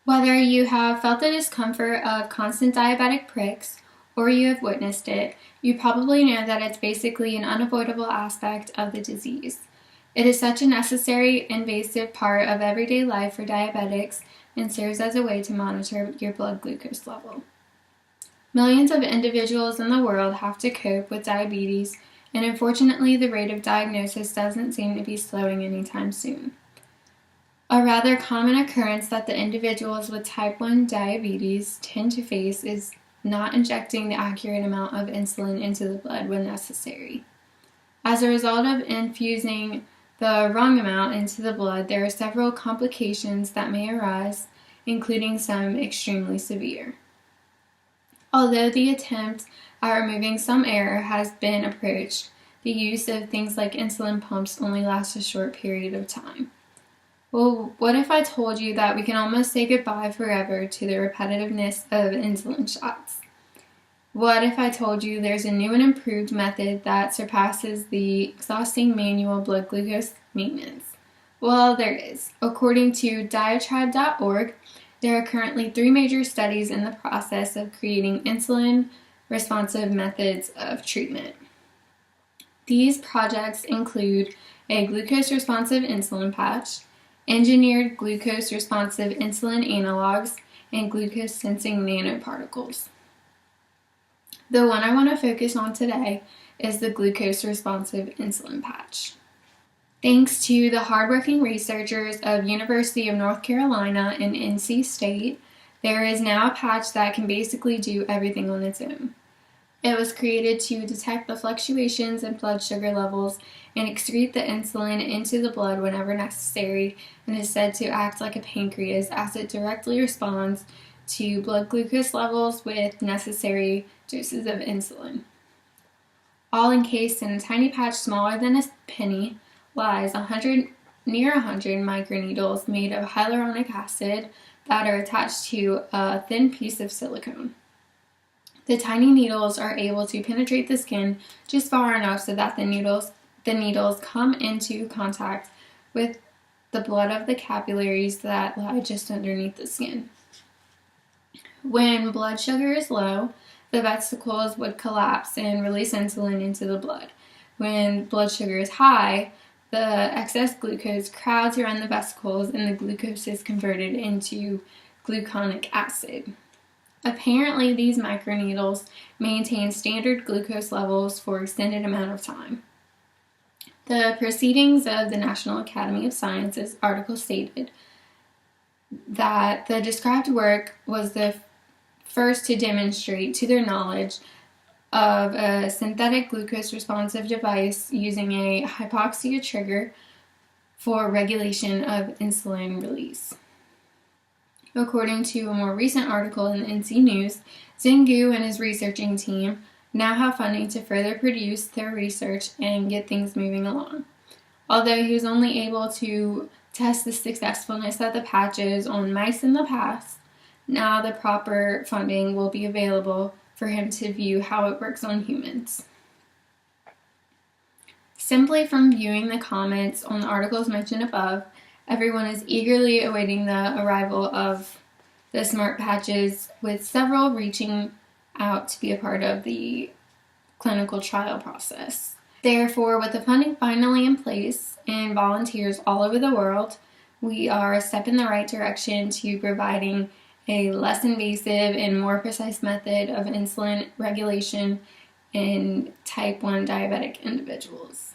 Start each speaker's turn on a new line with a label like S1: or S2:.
S1: Whether you have felt the discomfort of constant diabetic pricks or you have witnessed it, you probably know that it's basically an unavoidable aspect of the disease. It is such a necessary, invasive part of everyday life for diabetics and serves as a way to monitor your blood glucose level. Millions of individuals in the world have to cope with diabetes, and unfortunately the rate of diagnosis doesn't seem to be slowing anytime soon. A rather common occurrence that the individuals with type 1 diabetes tend to face is not injecting the accurate amount of insulin into the blood when necessary. As a result of infusing the wrong amount into the blood, there are several complications that may arise, including some extremely severe. Although the attempt at removing some error has been approached, the use of things like insulin pumps only lasts a short period of time. Well, what if I told you that we can almost say goodbye forever to the repetitiveness of insulin shots? What if I told you there's a new and improved method that surpasses the exhausting manual blood glucose maintenance? Well, there is. According to diatribe.org, there are currently 3 major studies in the process of creating insulin-responsive methods of treatment. These projects include a glucose-responsive insulin patch, engineered glucose-responsive insulin analogs, and glucose-sensing nanoparticles. The one I want to focus on today is the glucose-responsive insulin patch. Thanks to the hardworking researchers of University of North Carolina and NC State, there is now a patch that can basically do everything on its own. It was created to detect the fluctuations in blood sugar levels and excrete the insulin into the blood whenever necessary, and is said to act like a pancreas as it directly responds to blood glucose levels with necessary doses of insulin. All encased in a tiny patch smaller than a penny lies near 100 microneedles made of hyaluronic acid that are attached to a thin piece of silicone. The tiny needles are able to penetrate the skin just far enough so that the needles come into contact with the blood of the capillaries that lie just underneath the skin. When blood sugar is low, the vesicles would collapse and release insulin into the blood. When blood sugar is high, the excess glucose crowds around the vesicles and the glucose is converted into gluconic acid. Apparently, these microneedles maintain standard glucose levels for an extended amount of time. The Proceedings of the National Academy of Sciences article stated that the described work was the first to demonstrate, to their knowledge, of a synthetic glucose-responsive device using a hypoxia trigger for regulation of insulin release. According to a more recent article in the NC News, Zingu and his researching team now have funding to further produce their research and get things moving along. Although he was only able to test the successfulness of the patches on mice in the past, now the proper funding will be available for him to view how it works on humans. Simply from viewing the comments on the articles mentioned above, everyone is eagerly awaiting the arrival of the smart patches, with several reaching out to be a part of the clinical trial process. Therefore, with the funding finally in place and volunteers all over the world, we are a step in the right direction to providing a less invasive and more precise method of insulin regulation in type 1 diabetic individuals.